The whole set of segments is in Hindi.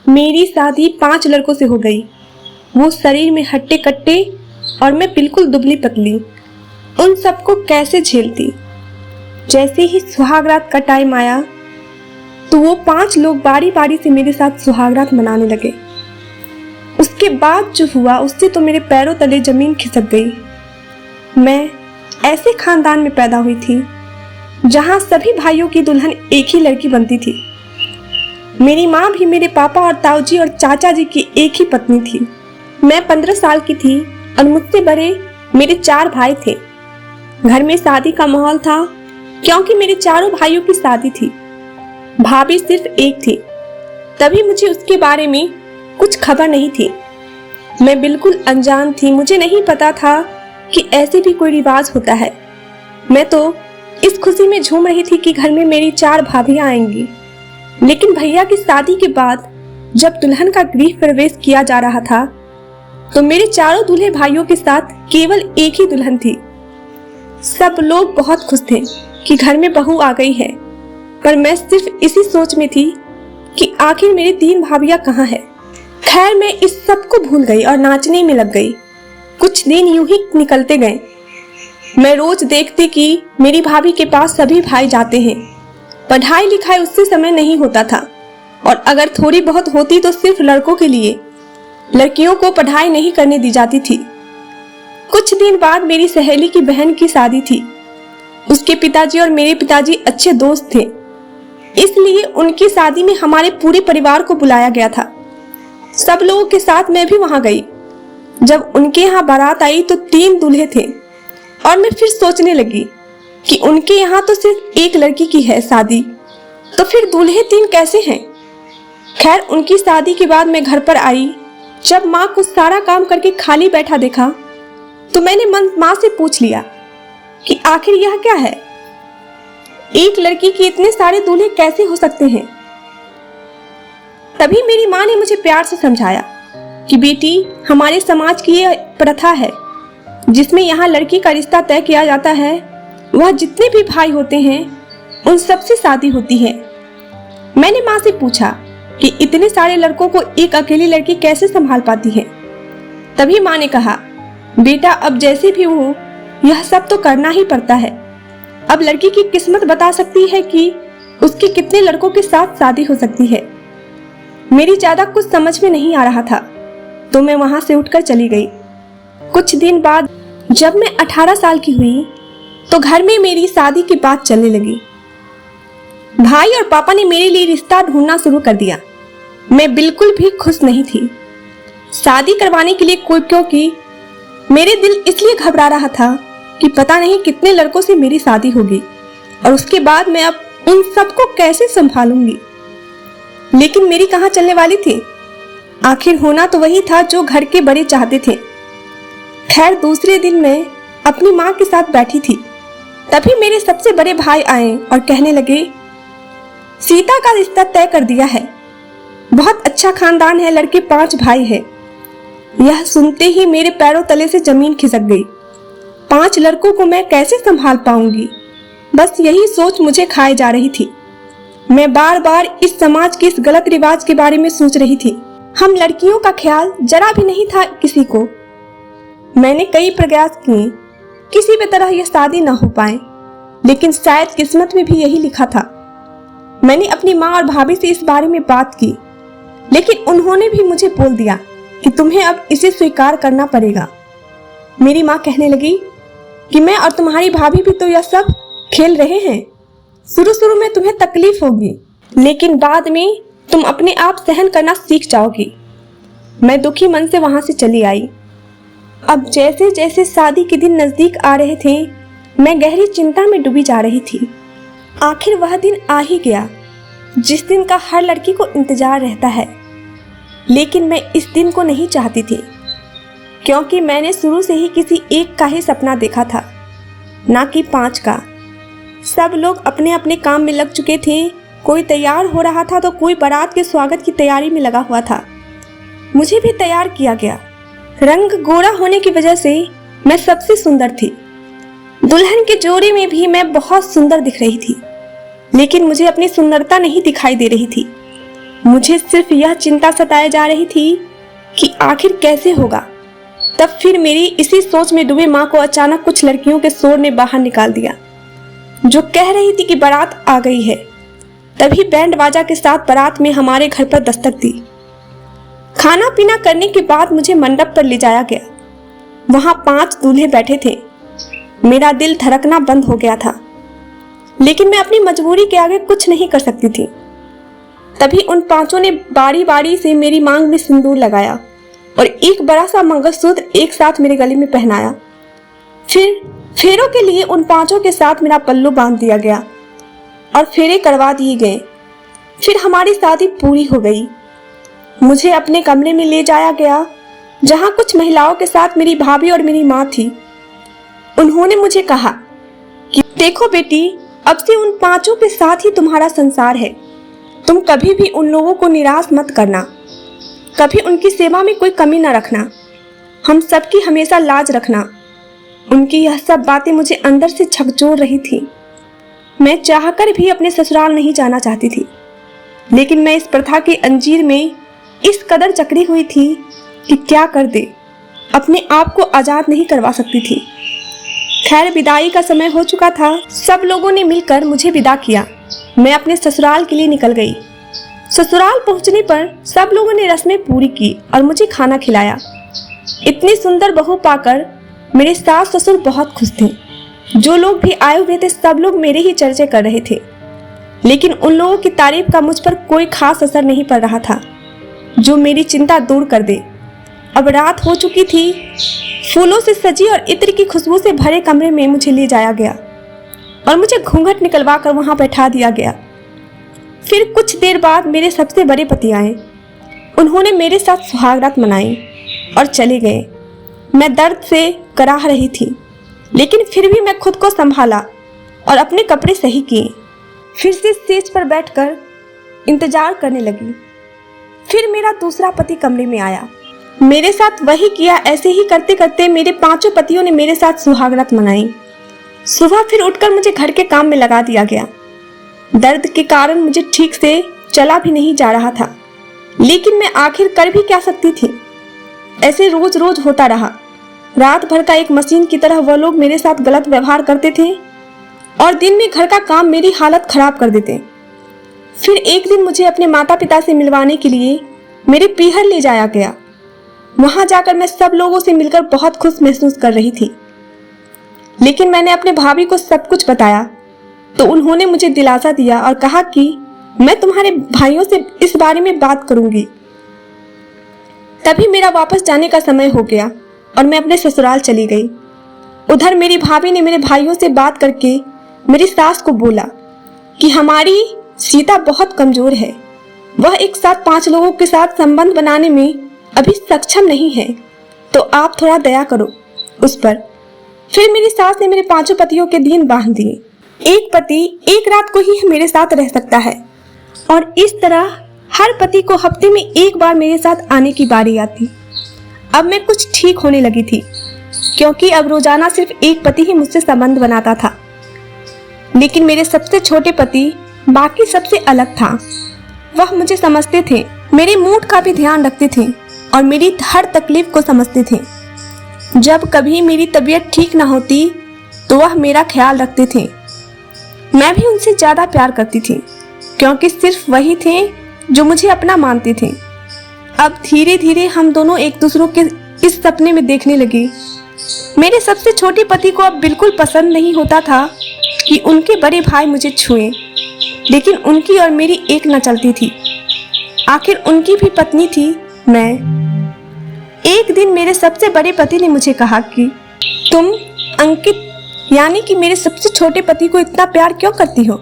मेरी शादी 5 लड़कों से हो गई। वो शरीर में हट्टे कट्टे और मैं बिल्कुल दुबली पतली। उन सबको कैसे झेलती। जैसे ही सुहागरात का टाइम आया तो वो 5 लोग बारी बारी से मेरे साथ सुहागरात मनाने लगे। उसके बाद जो हुआ उससे तो मेरे पैरों तले जमीन खिसक गई। मैं ऐसे खानदान में पैदा हुई थी जहां सभी भाइयों की दुल्हन एक ही लड़की बनती थी। मेरी माँ भी मेरे पापा और ताऊजी और चाचा जी की एक ही पत्नी थी। मैं 15 साल की थी और मुझसे बड़े मेरे 4 भाई थे। घर में शादी का माहौल था क्योंकि मेरे चारों भाइयों की शादी थी। भाभी सिर्फ एक थी, तभी मुझे उसके बारे में कुछ खबर नहीं थी। मैं बिल्कुल अनजान थी, मुझे नहीं पता था कि ऐसे भी कोई रिवाज होता है। मैं तो इस खुशी में झूम रही थी कि घर में मेरी 4 भाभियां आएंगी। लेकिन भैया की शादी के बाद जब दुल्हन का गृह प्रवेश किया जा रहा था तो मेरे चारों दूल्हे भाइयों के साथ केवल एक ही दुल्हन थी। सब लोग बहुत खुश थे कि घर में बहू आ गई है, पर मैं सिर्फ इसी सोच में थी कि आखिर मेरी 3 भाभियां कहाँ है। खैर, मैं इस सब को भूल गई और नाचने में लग गई। कुछ दिन यूं ही निकलते गए। मैं रोज देखती कि मेरी भाभी के पास सभी भाई जाते हैं। पढ़ाई लिखाई उससे समय नहीं होता था और अगर थोड़ी बहुत होती तो सिर्फ लड़कों के लिए। लड़कियों को पढ़ाई नहीं करने दी जाती थी। कुछ दिन बाद मेरी सहेली की बहन की शादी थी। उसके पिताजी और मेरे पिताजी अच्छे दोस्त थे, इसलिए उनकी शादी में हमारे पूरे परिवार को बुलाया गया था। सब लोगों के साथ मैं भी वहां गई। जब उनके यहाँ बारात आई तो 3 दूल्हे थे और मैं फिर सोचने लगी कि उनके यहाँ तो सिर्फ एक लड़की की है शादी, तो फिर दूल्हे 3 कैसे हैं। खैर, उनकी शादी के बाद मैं घर पर आई। जब माँ को सारा काम करके खाली बैठा देखा तो मैंने माँ से पूछ लिया कि आखिर यह क्या है, एक लड़की के इतने सारे दूल्हे कैसे हो सकते हैं। तभी मेरी माँ ने मुझे प्यार से समझाया कि बेटी, हमारे समाज की यह प्रथा है जिसमें यहाँ लड़की का रिश्ता तय किया जाता है। वह जितने भी भाई होते हैं उन सबसे शादी होती है। मैंने माँ से पूछा कि इतने सारे लड़कों को एक अकेली लड़की कैसे संभाल पाती है। तभी माँ ने कहा, बेटा, अब जैसे भी हो यह सब तो करना ही पड़ता है। अब लड़की की किस्मत बता सकती है कि उसके कितने लड़कों के साथ शादी हो सकती है। मेरी ज्यादा कुछ समझ में नहीं आ रहा था तो मैं वहां से उठकर चली गई। कुछ दिन बाद जब मैं 18 साल की हुई तो घर में मेरी शादी की बात चलने लगी। भाई और पापा ने मेरे लिए रिश्ता ढूंढना शुरू कर दिया। मैं बिल्कुल भी खुश नहीं थी शादी करवाने के लिए क्योंकि मेरे दिल इसलिए घबरा रहा था कि पता नहीं कितने लड़कों से मेरी शादी होगी और उसके बाद मैं अब उन सबको कैसे संभालूंगी। लेकिन मेरी कहाँ चलने वाली थी। आखिर होना तो वही था जो घर के बड़े चाहते थे। खैर, दूसरे दिन मैं अपनी माँ के साथ बैठी थी, तभी मेरे सबसे बड़े भाई आए और कहने लगे, सीता का रिश्ता तय कर दिया है। बहुत अच्छा खानदान है, लड़के 5 भाई हैं। यह सुनते ही मेरे पैरों तले से जमीन खिसक गई। 5 लड़कों को मैं कैसे संभाल पाऊंगी, बस यही सोच मुझे खाए जा रही थी। मैं बार बार इस समाज के इस गलत रिवाज के बारे में सोच रही थी। हम लड़कियों का ख्याल जरा भी नहीं था किसी को। मैंने कई प्रयास किए, किसी भी तरह यह शादी न हो पाए, लेकिन शायद किस्मत में भी यही लिखा था। मैंने अपनी माँ और भाभी से इस बारे में बात की, लेकिन उन्होंने भी मुझे बोल दिया कि तुम्हें अब इसे स्वीकार करना पड़ेगा। मेरी माँ कहने लगी कि मैं और तुम्हारी भाभी भी तो यह सब खेल रहे हैं। शुरू में तुम्हें तकलीफ होगी, लेकिन बाद में तुम अपने आप सहन करना सीख जाओगी। मैं दुखी मन से वहां से चली आई। अब जैसे जैसे शादी के दिन नजदीक आ रहे थे, मैं गहरी चिंता में डूबी जा रही थी। आखिर वह दिन आ ही गया जिस दिन का हर लड़की को इंतजार रहता है। लेकिन मैं इस दिन को नहीं चाहती थी, क्योंकि मैंने शुरू से ही किसी एक का ही सपना देखा था, ना कि 5 का। सब लोग अपने अपने काम में लग चुके थे। कोई तैयार हो रहा था तो कोई बारात के स्वागत की तैयारी में लगा हुआ था। मुझे भी तैयार किया गया। रंग गोरा होने की वजह से मैं सबसे सुंदर थी। दुल्हन के जोड़े में भी मैं बहुत सुंदर दिख रही थी, लेकिन मुझे अपनी सुंदरता नहीं दिखाई दे रही थी। मुझे सिर्फ यह चिंता सताए जा रही थी कि आखिर कैसे होगा। तब फिर मेरी इसी सोच में डूबे माँ को अचानक कुछ लड़कियों के शोर ने बाहर निकाल दिया, जो कह रही थी कि बारात आ गई है। तभी बैंड बाजा के साथ बारात में हमारे घर पर दस्तक दी। खाना पीना करने के बाद मुझे मंडप पर ले जाया गया। वहां 5 दूल्हे बैठे थे। मेरा दिल धड़कना बंद हो गया था, लेकिन मैं अपनी मजबूरी के आगे कुछ नहीं कर सकती थी। तभी उन 5 ने बारी बारी से मेरी मांग में सिंदूर लगाया और एक बड़ा सा मंगलसूत्र एक साथ मेरे गले में पहनाया। फिर फेरों के लिए उन 5 के साथ मेरा पल्लू बांध दिया गया और फेरे करवा दिए गए। फिर हमारी शादी पूरी हो गई। मुझे अपने कमरे में ले जाया गया, जहां कुछ महिलाओं के साथ मेरी भाभी और मेरी माँ थी। उन्होंने मुझे कहा कि देखो बेटी, अब से उन 5 के साथ ही तुम्हारा संसार है। तुम कभी भी उन लोगों को निराश मत करना, कभी उनकी सेवा में कोई कमी न रखना, हम सबकी हमेशा लाज रखना। उनकी यह सब बातें मुझे अंदर से झकझोर रही थी। मैं चाहकर भी अपने ससुराल नहीं जाना चाहती थी, लेकिन मैं इस प्रथा के अंजीर में इस कदर जकड़ी हुई थी कि क्या कर दे, अपने आप को आजाद नहीं करवा सकती थी। खैर, विदाई का समय हो चुका था। सब लोगों ने मिलकर मुझे विदा किया। मैं अपने ससुराल के लिए निकल गई। ससुराल पहुंचने पर सब लोगों ने रस्में पूरी की और मुझे खाना खिलाया। इतनी सुंदर बहू पाकर मेरे सास ससुर बहुत खुश थे। जो लोग भी आए हुए थे सब लोग मेरे ही चर्चे कर रहे थे, लेकिन उन लोगों की तारीफ का मुझ पर कोई खास असर नहीं पड़ रहा था जो मेरी चिंता दूर कर दे। अब रात हो चुकी थी। फूलों से सजी और इत्र की खुशबू से भरे कमरे में मुझे ले जाया गया और मुझे घूंघट निकलवा कर वहां बैठा दिया गया। फिर कुछ देर बाद मेरे सबसे बड़े पति आए। उन्होंने मेरे साथ सुहागरात मनाई और चले गए। मैं दर्द से कराह रही थी, लेकिन फिर भी मैं खुद को संभाला और अपने कपड़े सही किए। फिर से स्टेज पर बैठकर इंतजार करने लगी। फिर मेरा दूसरा पति कमरे में आया। मेरे साथ वही किया। ऐसे ही करते करते मेरे 5 पतियों ने मेरे साथ सुहागरात मनाई। सुबह फिर उठकर मुझे घर के काम में लगा दिया गया। दर्द के कारण मुझे ठीक से चला भी नहीं जा रहा था, लेकिन मैं आखिर कर भी क्या सकती थी। ऐसे रोज रोज होता रहा। रात भर का एक मशीन की तरह वह लोग मेरे साथ गलत व्यवहार करते थे और दिन में घर का काम मेरी हालत खराब कर देते। फिर एक दिन मुझे अपने माता पिता से मिलवाने के लिए मेरे पीहर ले जाया गया। वहां जाकर मैं सब लोगों से मिलकर बहुत खुश महसूस कर रही थी, लेकिन मैंने अपने भाभी को सब कुछ बताया तो उन्होंने मुझे दिलासा दिया और कहा कि मैं तुम्हारे भाइयों से इस बारे में बात करूंगी। तभी मेरा वापस जाने का समय हो गया और मैं अपने ससुराल चली गई। उधर मेरी भाभी ने मेरे भाइयों से बात करके मेरी सास को बोला कि हमारी सीता बहुत कमजोर है, वह एक साथ 5 लोगों के साथ संबंध बनाने में अभी सक्षम नहीं है, तो आप थोड़ा दया करो उस पर। फिर मेरी सास ने मेरे 5 पतियों के दिन बांध दिए। एक पति एक रात को ही मेरे साथ रह सकता है और इस तरह हर पति को हफ्ते में एक बार मेरे साथ आने की बारी आती। अब मैं कुछ ठीक होने लगी थी, क्योंकि अब रोजाना सिर्फ एक पति ही मुझसे संबंध बनाता था। लेकिन मेरे सबसे छोटे पति बाकी सबसे अलग था। वह मुझे समझते थे, मेरे मूड का भी ध्यान रखते थे और मेरी हर तकलीफ को समझते थे। जब कभी मेरी तबीयत ठीक न होती तो वह मेरा ख्याल रखते थे। मैं भी उनसे ज्यादा प्यार करती थी, क्योंकि सिर्फ वही थे जो मुझे अपना मानते थे। अब धीरे धीरे हम दोनों एक दूसरों के इस सपने में देखने लगे। मेरे सबसे छोटे पति को अब बिल्कुल पसंद नहीं होता था कि उनके बड़े भाई मुझे छुएं, लेकिन उनकी और मेरी एक न चलती थी। आखिर उनकी भी पत्नी थी मैं। एक दिन मेरे सबसे बड़े पति ने मुझे कहा कि तुम अंकित यानी कि मेरे सबसे छोटे पति को इतना प्यार क्यों करती हो?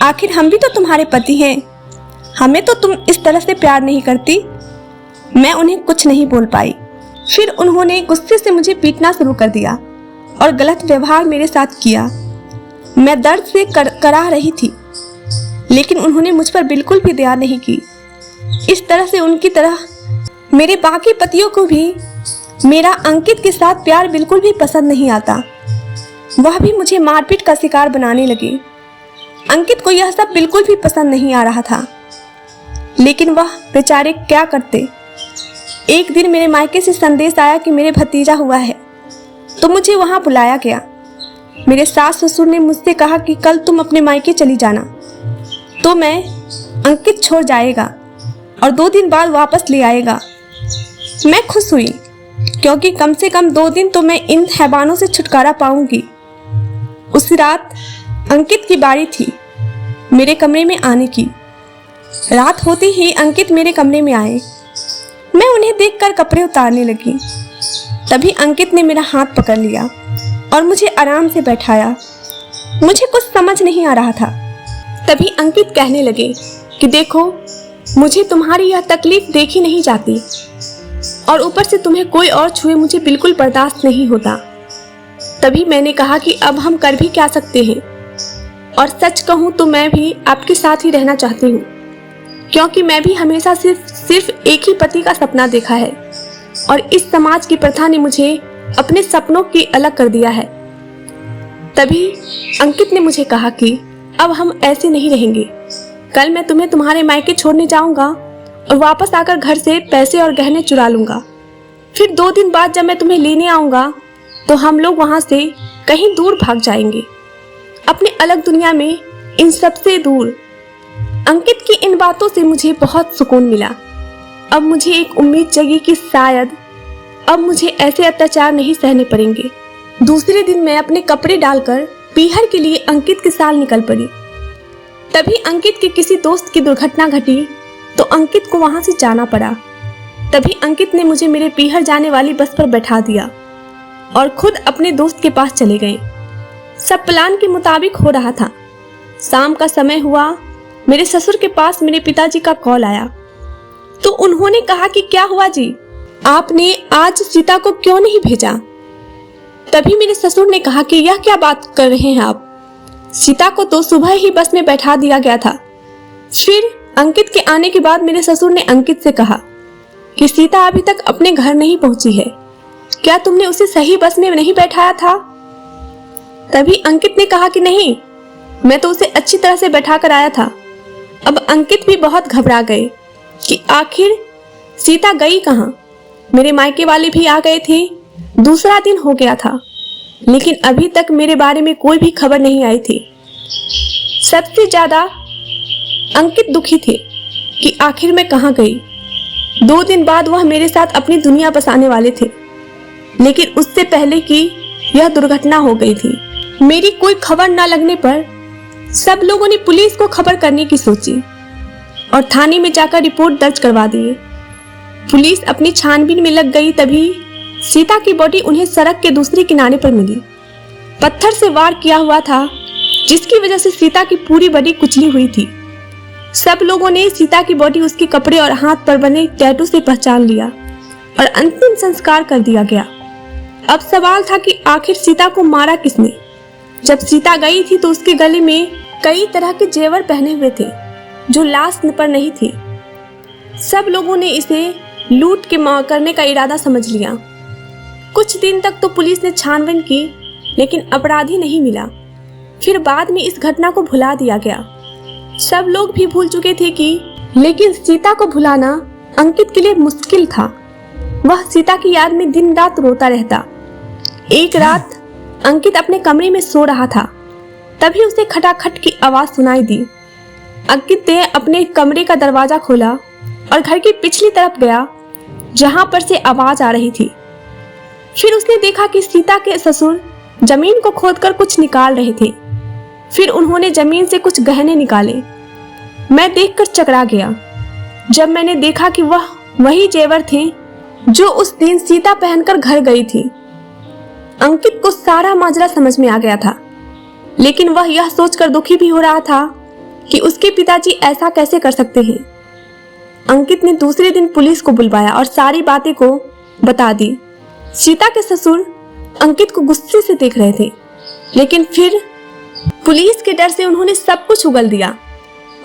आखिर हम भी तो तुम्हारे पति हैं, हमें तो तुम इस तरह से प्यार नहीं करती। मैं उन्हें कुछ नहीं बोल पाई। फिर उन्होंने गुस्से से मुझे पीटना शुरू कर दिया और गलत व्यवहार मेरे साथ किया। मैं दर्द से कराह रही थी, लेकिन उन्होंने मुझ पर बिल्कुल भी दया नहीं की। इस तरह से उनकी तरह मेरे बाकी पतियों को भी मेरा अंकित के साथ प्यार बिल्कुल भी पसंद नहीं आता। वह भी मुझे मारपीट का शिकार बनाने लगे। अंकित को यह सब बिल्कुल भी पसंद नहीं आ रहा था। लेकिन वह बेचारे क्या करते। एक दिन मेरे मायके से संदेश आया कि मेरे भतीजा हुआ है, तो मुझे वहां बुलाया गया। मेरे सास ससुर ने मुझसे कहा कि कल तुम अपने मायके चली जाना, तो मैं अंकित छोड़ जाएगा और 2 दिन बाद वापस ले आएगा। मैं खुश हुई, क्योंकि कम से कम 2 दिन तो मैं इन हैवानों से छुटकारा पाऊंगी। उस रात अंकित की बारी थी मेरे कमरे में आने की। रात होते ही अंकित मेरे कमरे में आए। मैं उन्हें देखकर कपड़े उतारने लगी। तभी अंकित ने मेरा हाथ पकड़ लिया और मुझे आराम से बैठाया। मुझे कुछ समझ नहीं आ रहा था। तभी अंकित कहने लगे कि देखो, मुझे तुम्हारी यह तकलीफ देखी नहीं जाती, और ऊपर से तुम्हें कोई और छुए मुझे बिल्कुल बर्दाश्त नहीं होता। तभी मैंने कहा कि अब हम कर भी क्या सकते हैं, और सच कहूँ तो मैं भी आपके साथ ही रहना चाहती हूँ, क्योंकि मैं भी हमेशा सिर्फ एक ही पति का सपना देखा है, और इस समाज की प्रथा ने मुझे अपने सपनों की अलग कर दिया है। तभी अंकित ने मुझे कहा कि अब हम ऐसे नहीं रहेंगे। कल मैं तुम्हें तुम्हारे मायके छोड़ने जाऊंगा और वापस आकर घर से पैसे और गहने चुरा लूंगा। फिर 2 दिन बाद जब मैं तुम्हें लेने आऊंगा तो हम लोग वहां से कहीं दूर भाग जाएंगे, अपने अलग दुनिया में, इन सबसे दूर। अंकित की इन बातों से मुझे बहुत सुकून मिला। अब मुझे एक उम्मीद जगी कि शायद अब मुझे ऐसे अत्याचार नहीं सहने पड़ेंगे। दूसरे दिन मैं अपने कपड़े डालकर पीहर के लिए अंकित के साथ निकल पड़ी। तभी अंकित के किसी दोस्त की दुर्घटना घटी तो अंकित को वहां से जाना पड़ा। तभी अंकित ने मुझे मेरे पीहर जाने वाली बस पर बैठा दिया और खुद अपने दोस्त के पास चले गए। सब प्लान के मुताबिक हो रहा था। शाम का समय हुआ। मेरे ससुर के पास मेरे पिताजी का कॉल आया, तो उन्होंने कहा कि क्या हुआ जी, आपने आज सीता को क्यों नहीं भेजा? तभी मेरे ससुर ने कहा कि यह क्या बात कर रहे हैं आप? सीता को तो सुबह ही बस में बैठा दिया गया था। फिर अंकित के आने के बाद मेरे ससुर ने अंकित से कहा कि सीता अभी तक अपने घर नहीं पहुंची है, क्या तुमने उसे सही बस में नहीं बैठाया था? तभी अंकित ने कहा कि नहीं, मैं तो उसे अच्छी तरह से बैठा कर आया था। अब अंकित भी बहुत घबरा गए कि आखिर सीता गई कहाँ। मेरे मायके वाले भी आ गए थे। दूसरा दिन हो गया था, लेकिन अभी तक मेरे बारे में कोई भी खबर नहीं आई थी। सबसे ज्यादा अंकित दुखी थे कि आखिर मैं कहाँ गई। 2 दिन बाद वह मेरे साथ अपनी दुनिया बसाने वाले थे, लेकिन उससे पहले कि यह दुर्घटना हो गई थी। मेरी कोई खबर न लगने पर सब लोगों ने पुलिस को खबर करने की सोची और थाने में जाकर रिपोर्ट दर्ज करवा दी। पुलिस अपनी छानबीन में लग गई। तभी सीता की बॉडी उन्हें सड़क के दूसरे किनारे पर मिली। पत्थर से वार किया हुआ था, जिसकी वजह से सीता की पूरी बॉडी कुचली हुई थी। सब लोगों ने सीता की बॉडी उसके कपड़े और हाथ पर बने टैटू से पहचान लिया और अंतिम संस्कार कर दिया गया। अब सवाल था कि आखिर सीता को मारा किसने? जब सीता गई थी तो उसके गले में कई तरह के जेवर पहने हुए थे जो लाश पर नहीं थी। सब लोगों ने इसे लूट के करने का इरादा समझ लिया। कुछ दिन तक तो पुलिस ने छानबीन की, लेकिन अपराधी नहीं मिला। फिर बाद में इस घटना को भुला दिया गया। सब लोग भी भूल चुके थे लेकिन सीता को भुलाना अंकित के लिए मुश्किल था। वह सीता की याद में दिन रात रोता रहता। एक रात अंकित अपने कमरे में सो रहा था, तभी उसे खटाखट की आवाज सुनाई दी। अंकित ने अपने कमरे का दरवाजा खोला और घर की पिछली तरफ गया, जहां पर से आवाज आ रही थी। फिर उसने देखा कि सीता के ससुर जमीन को खोदकर कुछ निकाल रहे थे। फिर उन्होंने जमीन से कुछ गहने निकाले। मैं देखकर चकरा गया जब मैंने देखा कि वह वही जेवर थे जो उस दिन सीता पहनकर घर गई थी। अंकित को सारा माजरा समझ में आ गया था, लेकिन वह यह सोचकर दुखी भी हो रहा था कि उसके पिताजी ऐसा कैसे कर सकते हैं। अंकित ने दूसरे दिन पुलिस को बुलवाया और सारी बातें को बता दी। सीता के ससुर अंकित को गुस्से से देख रहे थे, लेकिन फिर पुलिस के डर से उन्होंने सब कुछ उगल दिया।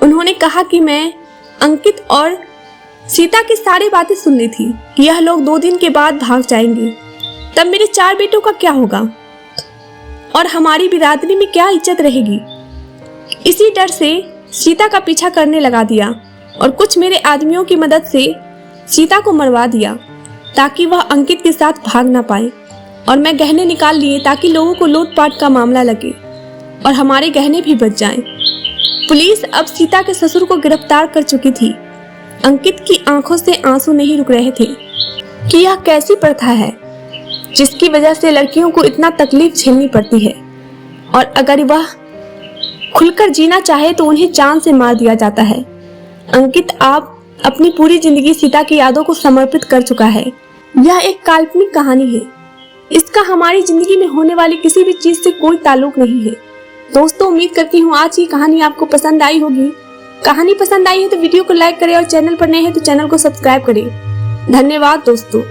उन्होंने कहा कि मैं अंकित और सीता की सारी बातें सुन ली थी कि यह लोग 2 दिन के बाद भाग जाएंगे। तब मेरे 4 बेटों का क्या होगा और हमारी बिरादरी में क्या इज्जत रहेगी। इसी डर से सीता का पीछा करने लगा दिया और कुछ मेरे आदमियों की मदद से सीता को मरवा दिया ताकि वह अंकित के साथ भाग ना पाए। और मैं गहने निकाल लिए ताकि लोगों को लूटपाट का मामला लगे और हमारे गहने भी बच जाएं। पुलिस अब सीता के ससुर को गिरफ्तार कर चुकी थी। अंकित की आंखों से आंसू नहीं रुक रहे थे कि यह कैसी प्रथा है जिसकी वजह से लड़कियों को इतना तकलीफ झेलनी पड़ती है, और अगर वह खुलकर जीना चाहे तो उन्हें जान से मार दिया जाता है। अंकित आप अपनी पूरी जिंदगी सीता की यादों को समर्पित कर चुका है। यह एक काल्पनिक कहानी है, इसका हमारी जिंदगी में होने वाली किसी भी चीज से कोई ताल्लुक नहीं है। दोस्तों, उम्मीद करती हूँ आज की कहानी आपको पसंद आई होगी। कहानी पसंद आई है तो वीडियो को लाइक करें और चैनल पर नए हैं तो चैनल को सब्सक्राइब करें। धन्यवाद दोस्तों।